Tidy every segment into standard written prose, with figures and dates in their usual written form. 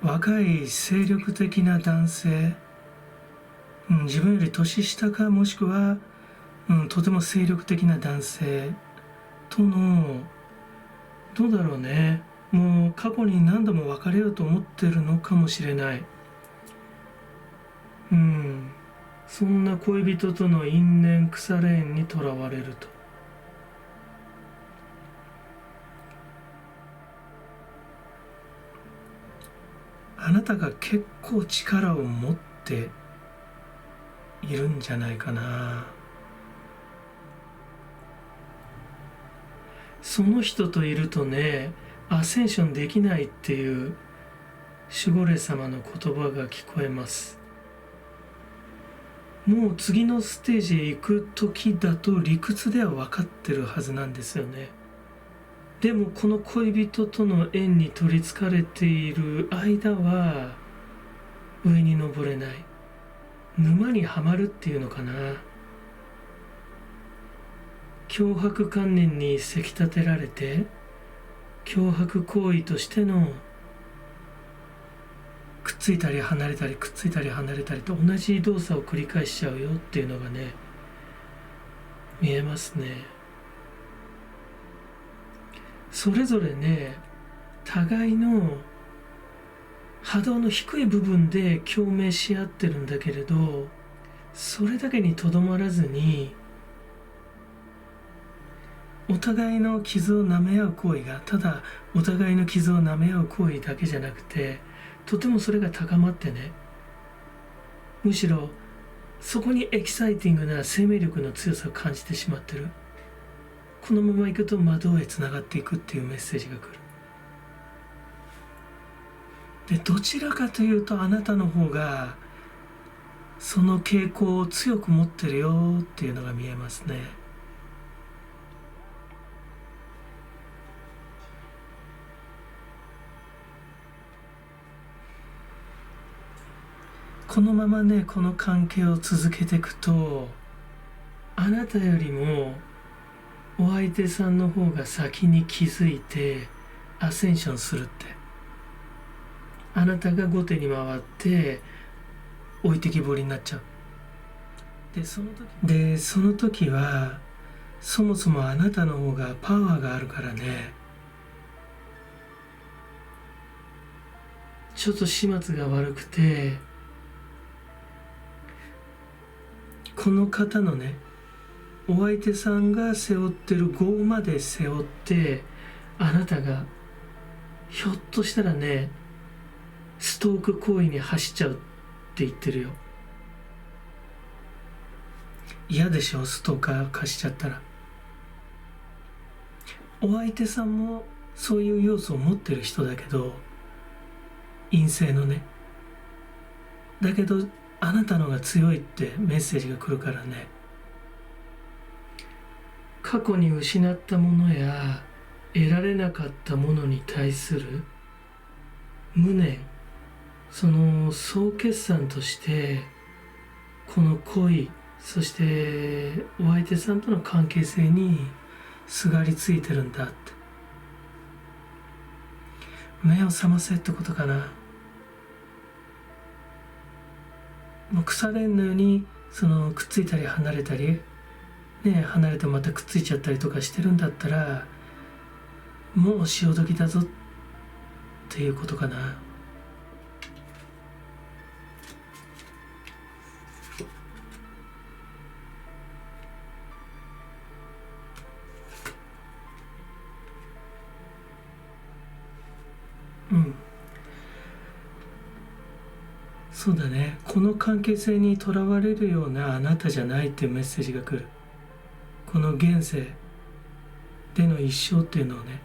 若い精力的な男性、自分より年下か、もしくは、とても精力的な男性との、どうだろうね、もう過去に何度も別れようと思ってるのかもしれない。そんな恋人との因縁腐れ縁にとらわれると。あなたが結構力を持っているんじゃないかな。その人といるとね、アセンションできないっていう守護霊様の言葉が聞こえます。もう次のステージへ行く時だと理屈では分かってるはずなんですよね。でもこの恋人との縁に取りつかれている間は上に登れない、沼にはまるっていうのかな。脅迫観念にせき立てられて、脅迫行為としてのくっついたり離れたりくっついたり離れたりと同じ動作を繰り返しちゃうよっていうのがね、見えますね。それぞれね、互いの波動の低い部分で共鳴し合ってるんだけれど、それだけにとどまらずに、お互いの傷を舐め合う行為がただお互いの傷を舐め合う行為だけじゃなくて、とてもそれが高まってね、むしろそこにエキサイティングな生命力の強さを感じてしまってる。このままいくと魔道へつながっていくっていうメッセージが来る。で、どちらかというとあなたの方がその傾向を強く持ってるよっていうのが見えますね。このままね、この関係を続けていくと、あなたよりもお相手さんの方が先に気づいてアセンションするって。あなたが後手に回って置いてきぼりになっちゃう。で、その時はそもそもあなたの方がパワーがあるからね、ちょっと始末が悪くて、この方のね、お相手さんが背負ってる業まで背負って、あなたがひょっとしたらね、ストーク行為に走っちゃうって言ってるよ。嫌でしょ、ストーカー化しちゃったら。お相手さんもそういう要素を持ってる人だけど、陰性のね。だけどあなたのが強いってメッセージが来るからね。過去に失ったものや得られなかったものに対する無念、その総決算としてこの恋、そしてお相手さんとの関係性にすがりついてるんだって。目を覚ませってことかな。もう腐れんのようにそのくっついたり離れたりね、離れてまたくっついちゃったりとかしてるんだったら、もう潮時だぞっていうことかな。そうだね。この関係性にとらわれるようなあなたじゃないっていうメッセージが来る。この現世での一生っていうのをね、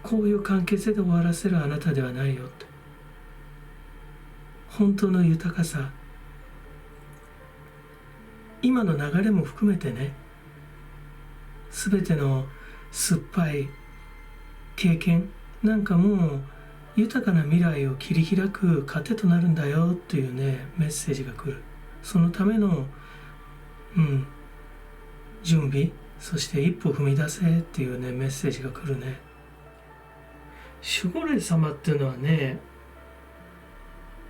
こういう関係性で終わらせるあなたではないよって。本当の豊かさ、今の流れも含めてね、すべての酸っぱい経験なんかも豊かな未来を切り開く糧となるんだよっていうね、メッセージが来る。そのための準備、そして一歩踏み出せっていうね、メッセージが来るね。守護霊様っていうのはね、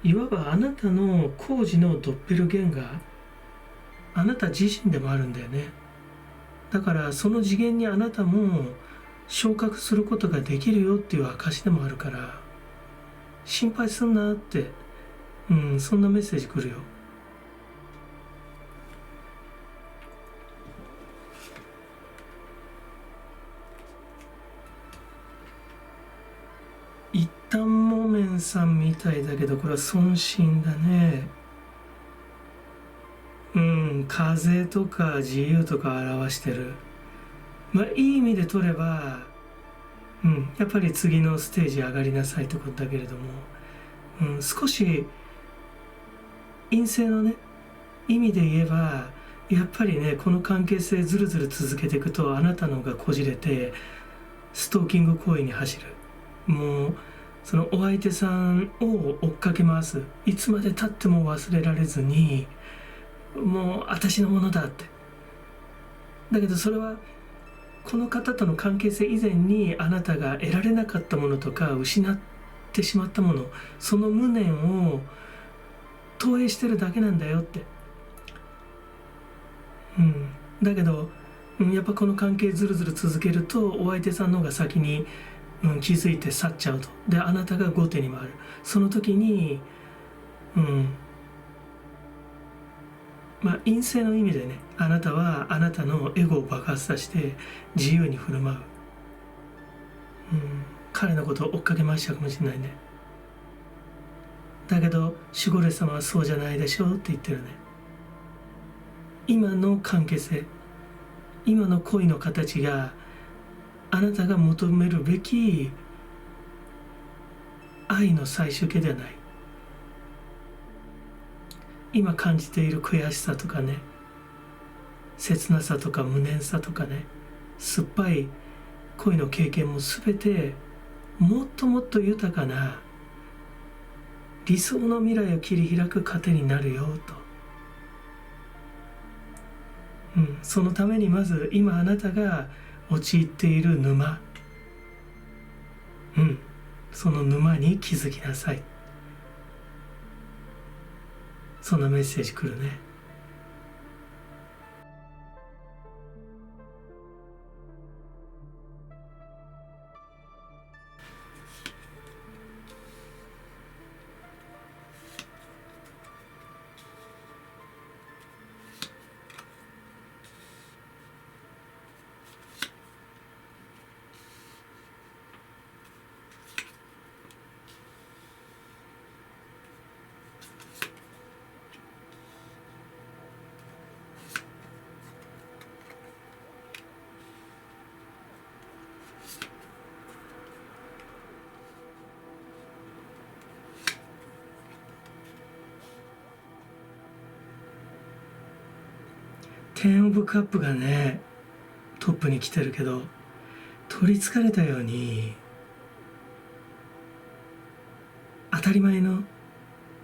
いわばあなたの工事のドッペルゲンガー、あなた自身でもあるんだよね。だからその次元にあなたも昇格することができるよっていう証でもあるから、心配すんなって、そんなメッセージ来るよ。一旦モメンさんみたいだけど、これは尊心だね。風とか自由とか表してる。いい意味で取れば、やっぱり次のステージ上がりなさいってことだけれども、少し陰性のね、意味で言えば、やっぱりね、この関係性ずるずる続けていくと、あなたの方がこじれて、ストーキング行為に走る。もう、そのお相手さんを追っかけ回す。いつまで経っても忘れられずに、もう私のものだって。だけどそれは、この方との関係性以前にあなたが得られなかったものとか失ってしまったもの、その無念を投影してるだけなんだよって。だけど、やっぱこの関係ずるずる続けるとお相手さんの方が先に、気づいて去っちゃうと。であなたが後手に回る。その時に陰性の意味でね、あなたはあなたのエゴを爆発させて自由に振る舞う。彼のことを追っかけましたかもしれないね。だけど守護霊様はそうじゃないでしょうって言ってるね。今の関係性、今の恋の形があなたが求めるべき愛の最終形ではない。今感じている悔しさとかね、切なさとか無念さとかね、酸っぱい恋の経験も全てもっともっと豊かな理想の未来を切り開く糧になるよと。そのためにまず今あなたが陥っている沼、その沼に気づきなさい。そんなメッセージ来るね。テンオブカップがねトップに来てるけど、取りつかれたように当たり前の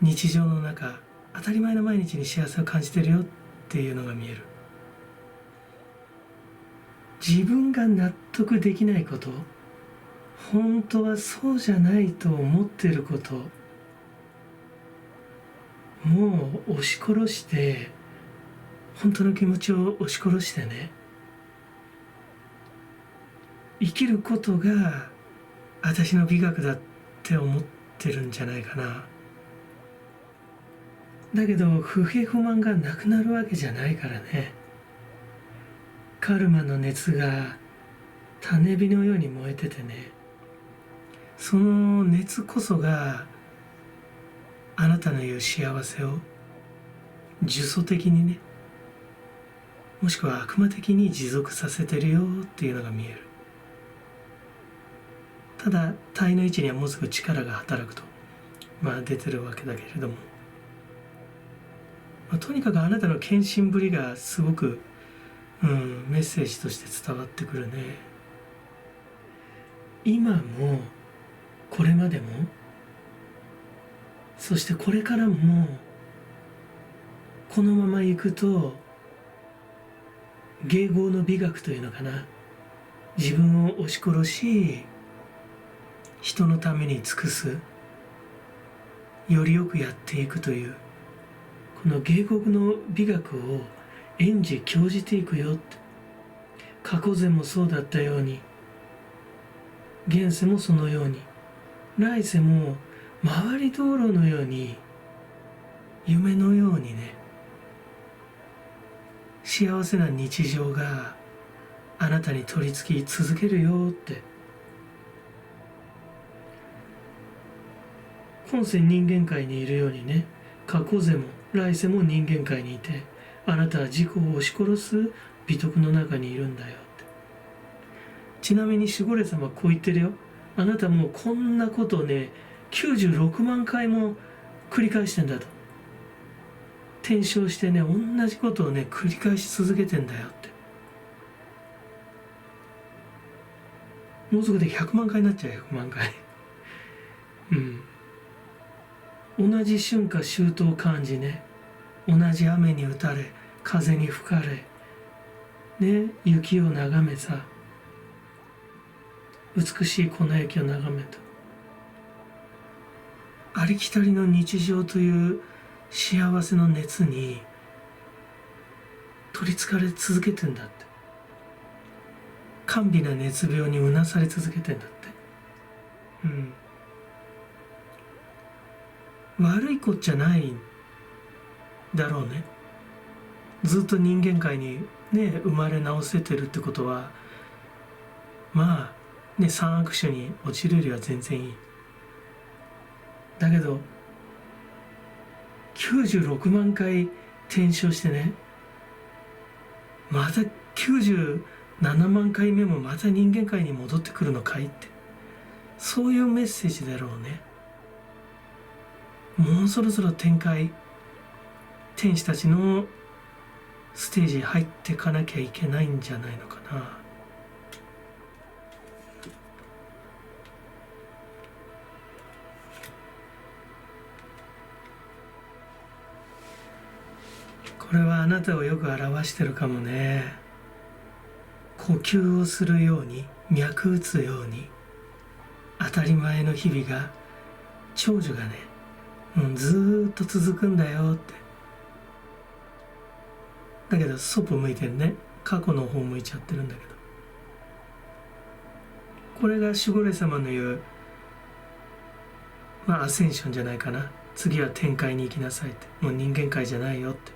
日常の中、当たり前の毎日に幸せを感じてるよっていうのが見える。自分が納得できないこと、本当はそうじゃないと思ってること、もう押し殺して、本当の気持ちを押し殺してね、生きることが私の美学だって思ってるんじゃないかな。だけど不平不満がなくなるわけじゃないからね。カルマの熱が種火のように燃えててね、その熱こそがあなたの言う幸せを呪詛的にね、もしくは悪魔的に持続させてるよっていうのが見える。ただ体の位置にはもうすぐ力が働くと出てるわけだけれども、とにかくあなたの献身ぶりがすごく、メッセージとして伝わってくるね。今もこれまでも、そしてこれからもこのまま行くと迎合の美学というのかな、自分を押し殺し人のために尽くす、よりよくやっていくという、この芸国の美学を演じ教じていくよって。過去世もそうだったように、現世もそのように、来世も回り道路のように、夢のようにね、幸せな日常があなたに取り付き続けるよって。今世人間界にいるようにね、過去世も来世も人間界にいて、あなたは自己を押し殺す美徳の中にいるんだよって。ちなみに守護霊様はこう言ってるよ。あなたもうこんなことをね、96万回も繰り返してんだと。転生してね、同じことをね、繰り返し続けてんだよって。もうすぐで100万回になっちゃうよ、100万回。同じ春夏秋冬漢字ね、同じ雨に打たれ、風に吹かれ、ね、雪を眺めさ、美しい粉雪を眺めと。ありきたりの日常という幸せの熱に取りつかれ続けてんだって。甘美な熱病にうなされ続けてんだって。悪いこっちゃないんだろうね。ずっと人間界にね、生まれ直せてるってことは、まあね、三悪種に落ちるよりは全然いい。だけど96万回転生してね、また97万回目もまた人間界に戻ってくるのかいって、そういうメッセージだろうね。もうそろそろ天使たちのステージに入っていかなきゃいけないんじゃないのかな。これはあなたをよく表してるかもね。呼吸をするように、脈打つように、当たり前の日々が、長寿がね、ずーっと続くんだよって。だけどそっぽ向いてるね。過去の方向いちゃってるんだけど、これが守護霊様の言う、アセンションじゃないかな。次は天界に行きなさいって。もう人間界じゃないよって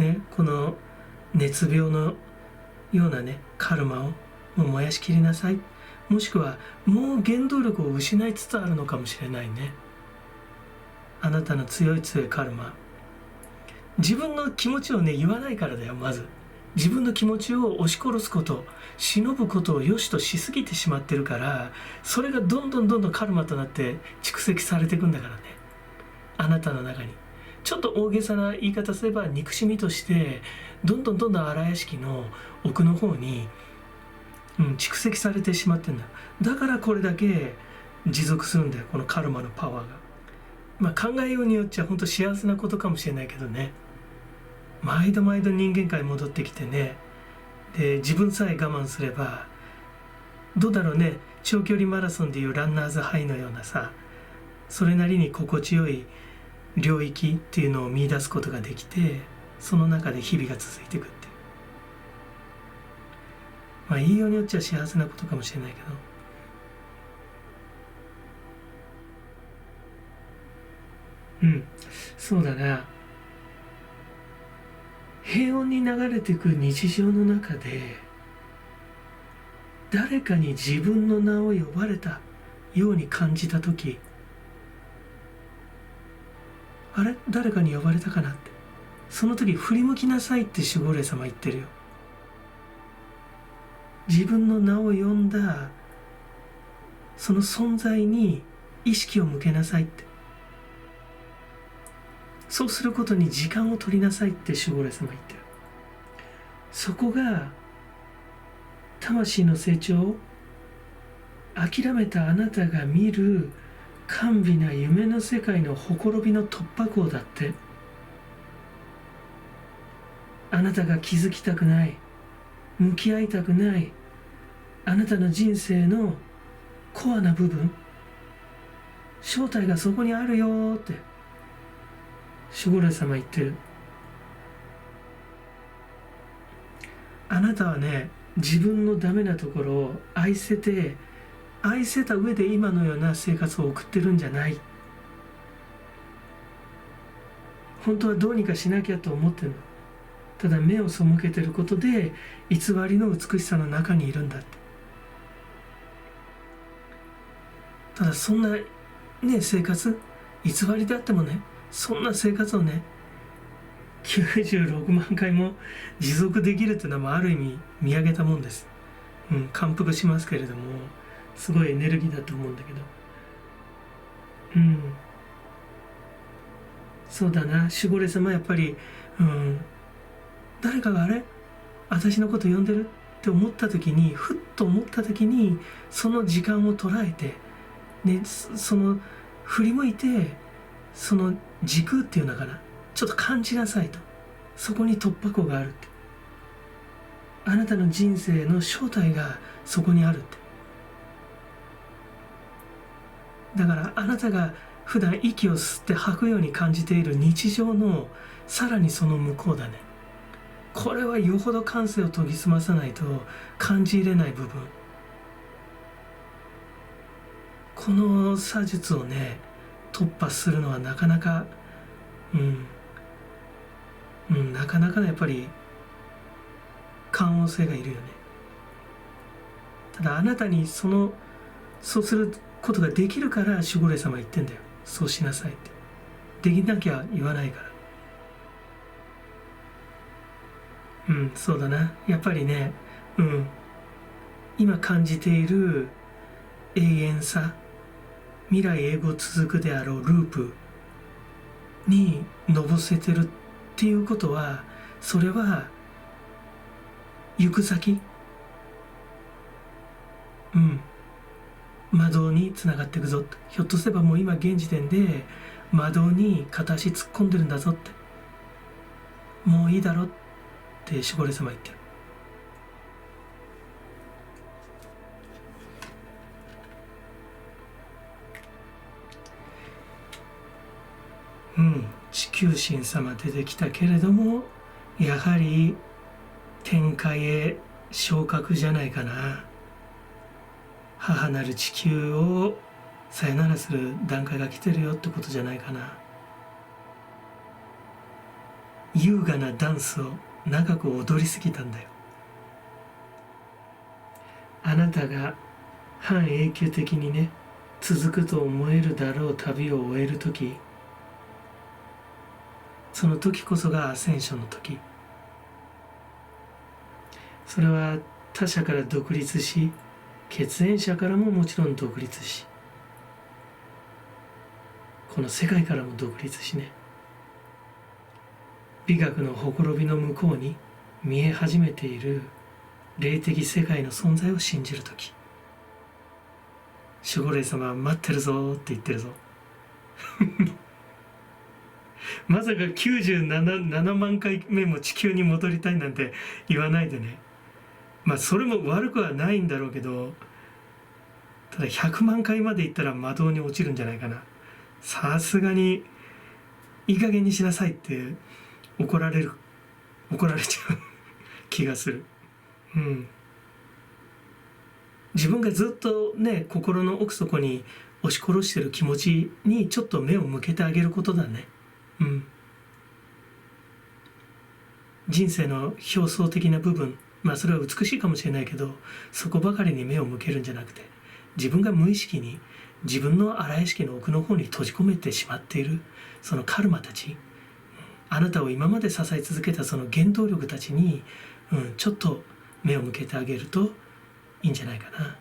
ね。この熱病のようなね、カルマをもう燃やしきりなさい。もしくはもう原動力を失いつつあるのかもしれないね。あなたの強いカルマ。自分の気持ちをね、言わないからだよ。まず自分の気持ちを押し殺すこと、忍ぶことを良しとしすぎてしまってるから、それがどんどんカルマとなって蓄積されていくんだからね。あなたの中にちょっと大げさな言い方すれば、憎しみとしてどんどん荒屋敷の奥の方に、蓄積されてしまってんだ。だからこれだけ持続するんだよ、このカルマのパワーが。考えようによっちゃ本当幸せなことかもしれないけどね。毎度人間界に戻ってきてね、で自分さえ我慢すれば、どうだろうね、長距離マラソンでいうランナーズハイのようなさ、それなりに心地よい領域っていうのを見出すことができて、その中で日々が続いていくっていう、言いようによっちゃ幸せなことかもしれないけど、そうだな。平穏に流れていく日常の中で、誰かに自分の名を呼ばれたように感じたとき、あれ、誰かに呼ばれたかなって、その時振り向きなさいって守護霊様言ってるよ。自分の名を呼んだその存在に意識を向けなさいって。そうすることに時間を取りなさいって守護霊様言ってる。そこが魂の成長を諦めたあなたが見る甘美な夢の世界のほころびの突破口だって。あなたが気づきたくない、向き合いたくない、あなたの人生のコアな部分、正体がそこにあるよって守護霊様言ってる。あなたはね、自分のダメなところを愛せた上で今のような生活を送ってるんじゃない。本当はどうにかしなきゃと思ってるの。ただ目を背けてることで偽りの美しさの中にいるんだって。ただそんなね、生活、偽りであってもね、そんな生活をね、96万回も持続できるっていうのはある意味見上げたもんです。感服しますけれども、すごいエネルギーだと思うんだけど。そうだな、守護霊様やっぱり、誰かがあれ私のこと呼んでるって思った時に、ふっと思った時に、その時間を捉えて、ね、その振り向いて、その時空っていうのかな、ちょっと感じなさいと。そこに突破口があるって。あなたの人生の正体がそこにあるって。だからあなたが普段息を吸って吐くように感じている日常のさらにその向こうだね。これはよほど感性を研ぎ澄まさないと感じ入れない部分。この作術をね、突破するのはなかなかなかなかやっぱり感応性がいるよね。ただあなたにそうすることができるから守護霊様は言ってんだよ。そうしなさいって。できなきゃ言わないから。そうだな。やっぱりね、今感じている永遠さ、未来永劫続くであろうループにのぼせてるっていうことは、それは行く先、魔導につながっていくぞ。ひょっとすればもう今現時点で魔導に片足突っ込んでるんだぞって。もういいだろって守護霊様言ってる。地球神様出てきたけれども、やはり天界へ昇格じゃないかな。母なる地球をさよならする段階が来てるよってことじゃないかな。優雅なダンスを長く踊りすぎたんだよ。あなたが半永久的にね、続くと思えるだろう旅を終える時、その時こそがアセンションの時。それは他者から独立し、血縁者からももちろん独立し、この世界からも独立しね、美学のほころびの向こうに見え始めている霊的世界の存在を信じるとき、守護霊様は待ってるぞって言ってるぞ。まさか97万回目も地球に戻りたいなんて言わないでね。それも悪くはないんだろうけど、ただ100万回まで行ったら魔導に落ちるんじゃないかな。さすがにいい加減にしなさいって怒られちゃう気がする。自分がずっとね、心の奥底に押し殺してる気持ちにちょっと目を向けてあげることだね。人生の表層的な部分、それは美しいかもしれないけど、そこばかりに目を向けるんじゃなくて、自分が無意識に自分の荒屋敷の奥の方に閉じ込めてしまっているそのカルマたち、あなたを今まで支え続けたその原動力たちに、ちょっと目を向けてあげるといいんじゃないかな。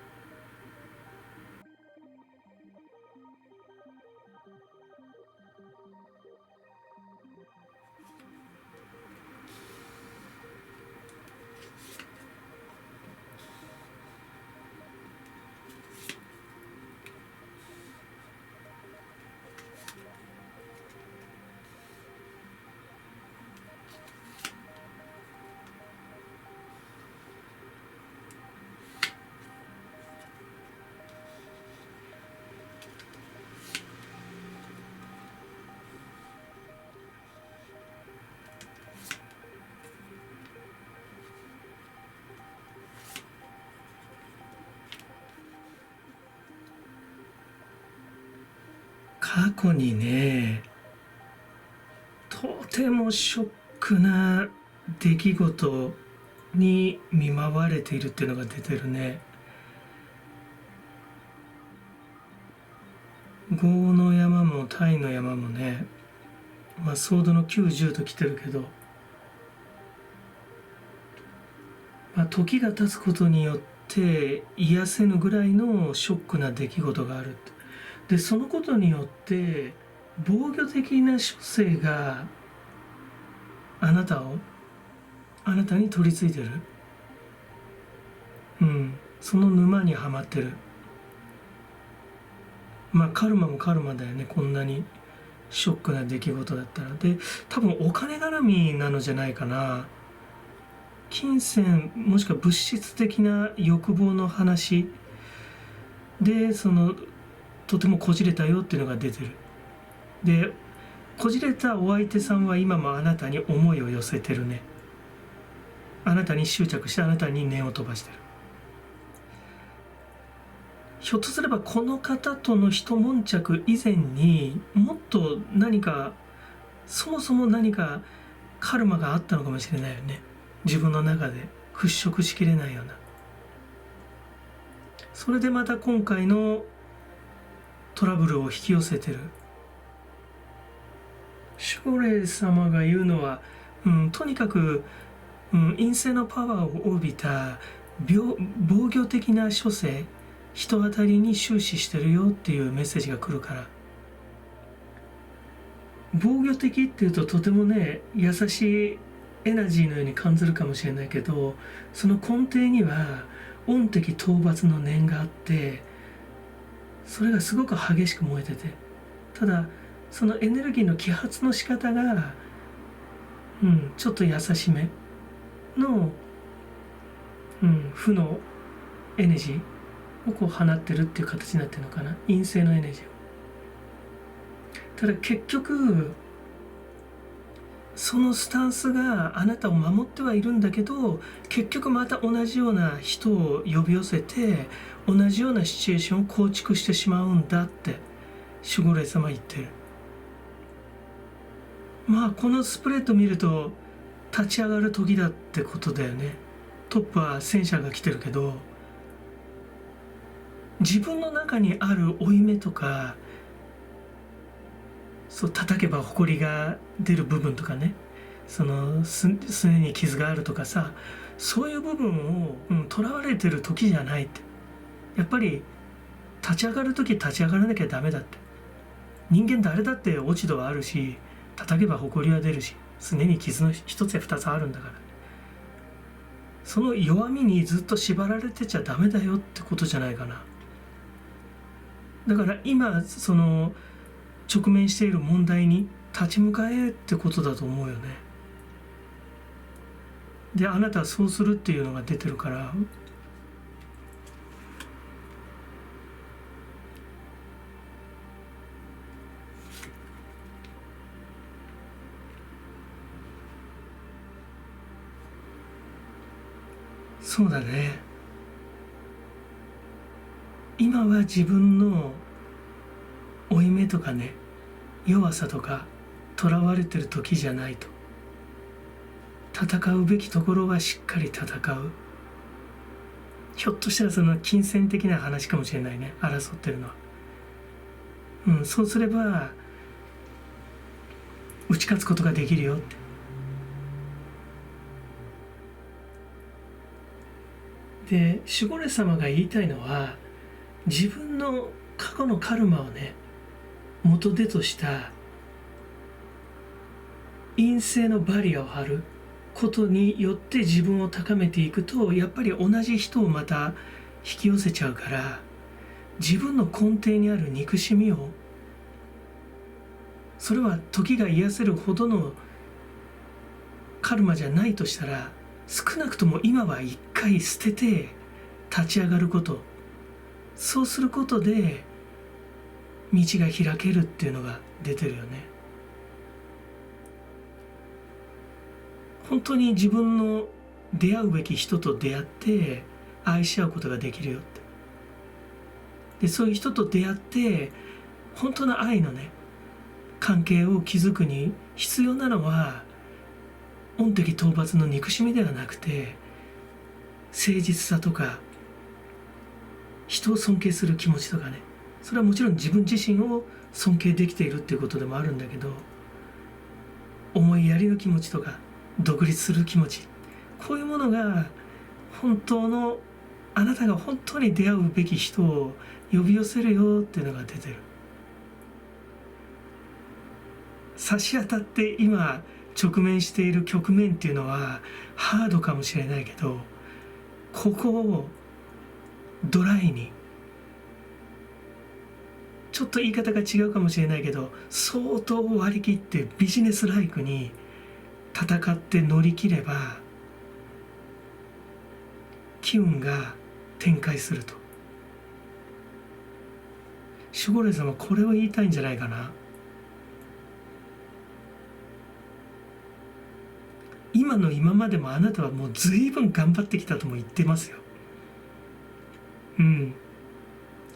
過去にね、とてもショックな出来事に見舞われているっていうのが出てるね。業の山もタイの山もね、ソードの9、10と来てるけど、時が経つことによって癒せぬぐらいのショックな出来事がある。で、そのことによって防御的な処世があなたに取り付いてる。その沼にはまってる。カルマもカルマだよね。こんなにショックな出来事だったら。で、多分お金絡みなのじゃないかな。金銭もしくは物質的な欲望の話で、とてもこじれたよっていうのが出てる。で、こじれたお相手さんは今もあなたに思いを寄せてるね。あなたに執着して、あなたに念を飛ばしてる。ひょっとすればこの方との一悶着以前にもっとそもそも何かカルマがあったのかもしれないよね。自分の中で払拭しきれないような。それでまた今回のトラブルを引き寄せてる。守護霊様が言うのは、とにかく、陰性のパワーを帯びた防御的な処世、人当たりに終始してるよっていうメッセージが来るから。防御的っていうととてもね、優しいエナジーのように感じるかもしれないけど、その根底には恩的討伐の念があって、それがすごく激しく燃えてて、ただそのエネルギーの揮発の仕方が、ちょっと優しめの、負のエネジーを放ってるっていう形になってるのかな。陰性のエネジーを。ただ結局そのスタンスがあなたを守ってはいるんだけど、結局また同じような人を呼び寄せて同じようなシチュエーションを構築してしまうんだって守護霊様は言ってる。このスプレッド見ると立ち上がる時だってことだよね。トップは戦車が来てるけど、自分の中にある負い目とか、叩けば埃が出る部分とかね、すねに傷があるとかさ、そういう部分を囚われてる時じゃないって。やっぱり立ち上がる時立ち上がらなきゃダメだって。人間誰だって落ち度はあるし、叩けば埃は出るし、すねに傷の一つや二つあるんだから、その弱みにずっと縛られてちゃダメだよってことじゃないかな。だから今直面している問題に立ち向かえってことだと思うよね。で、あなたはそうするっていうのが出てるから、そうだね。今は自分の負い目とかね、弱さとか囚われてる時じゃないと。戦うべきところはしっかり戦う。ひょっとしたら金銭的な話かもしれないね、争ってるのは。そうすれば打ち勝つことができるよって。で、守護霊様が言いたいのは、自分の過去のカルマをね、元手とした陰性のバリアを張ることによって自分を高めていくと、やっぱり同じ人をまた引き寄せちゃうから、自分の根底にある憎しみを、それは時が癒せるほどのカルマじゃないとしたら、少なくとも今は一回捨てて立ち上がること、そうすることで道が開けるっていうのが出てるよね。本当に自分の出会うべき人と出会って愛し合うことができるよって。で、そういう人と出会って本当の愛のね関係を築くに必要なのは御敵討伐の憎しみではなくて、誠実さとか人を尊敬する気持ちとかね、それはもちろん自分自身を尊敬できているっていうことでもあるんだけど、思いやりの気持ちとか独立する気持ち、こういうものが本当のあなたが本当に出会うべき人を呼び寄せるよっていうのが出てる。差し当たって今直面している局面っていうのはハードかもしれないけど、ここをドライに、ちょっと言い方が違うかもしれないけど、相当割り切ってビジネスライクに戦って乗り切れば機運が展開すると。守護霊様これを言いたいんじゃないかな。今の今までもあなたはもう随分頑張ってきたとも言ってますよ。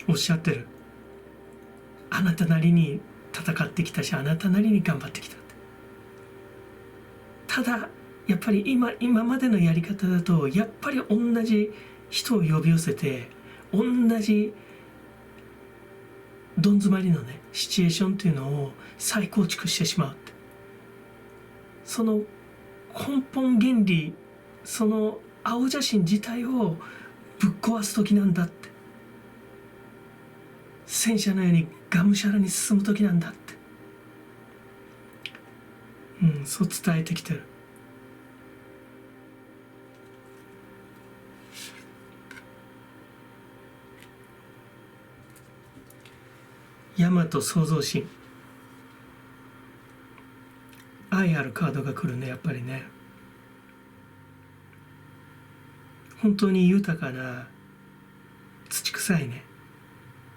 おっしゃってる。あなたなりに戦ってきたし、あなたなりに頑張ってきたって。ただやっぱり今までのやり方だと、やっぱり同じ人を呼び寄せて、同じどん詰まりのねシチュエーションっていうのを再構築してしまうって。その根本原理、その青写真自体をぶっ壊す時なんだって。戦車のようにがむしゃらに進む時なんだって、そう伝えてきてる。大和創造神、愛あるカードが来るね。やっぱりね、本当に豊かな土臭いね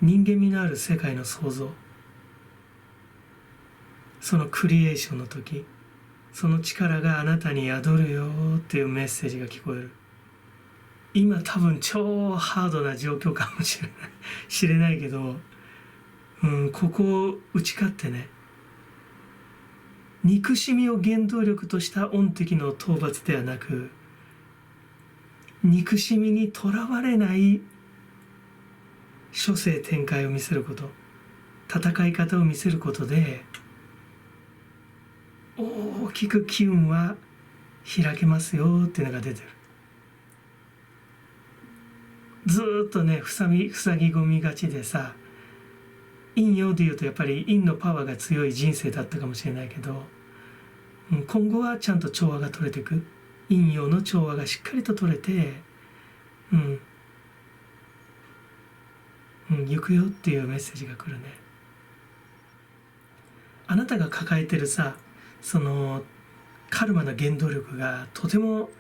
人間味のある世界の創造、そのクリエーションの時、その力があなたに宿るよっていうメッセージが聞こえる。今多分超ハードな状況かもしれないけど、ここを打ち勝ってね、憎しみを原動力とした御敵の討伐ではなく、憎しみにとらわれない諸生展開を見せること、戦い方を見せることで大きく機運は開けますよっていうのが出てる。ずーっとね塞ぎ込みがちでさ、陰陽でいうとやっぱり陰のパワーが強い人生だったかもしれないけど、今後はちゃんと調和が取れていく、陰陽の調和がしっかりと取れて、行くよっていうメッセージが来るね。あなたが抱えてるさ、そのカルマの原動力がとても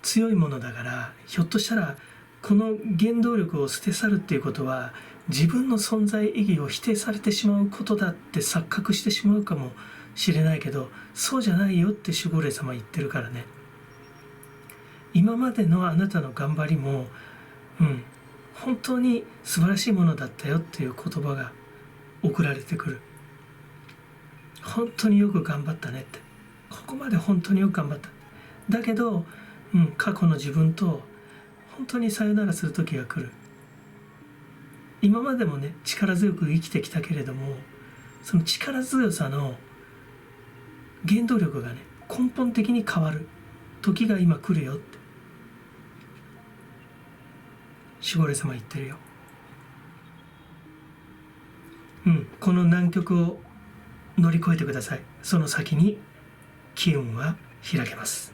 強いものだから、ひょっとしたらこの原動力を捨て去るっていうことは自分の存在意義を否定されてしまうことだって錯覚してしまうかもしれないけど、そうじゃないよって守護霊様言ってるからね。今までのあなたの頑張りも本当に素晴らしいものだったよっていう言葉が送られてくる。本当によく頑張ったねって、ここまで本当によく頑張った。だけど、過去の自分と本当にさよならする時が来る。今までもね力強く生きてきたけれども、その力強さの原動力がね根本的に変わる時が今来るよって守護霊様言ってるよ。この難局を乗り越えてください。その先に機運は開けます。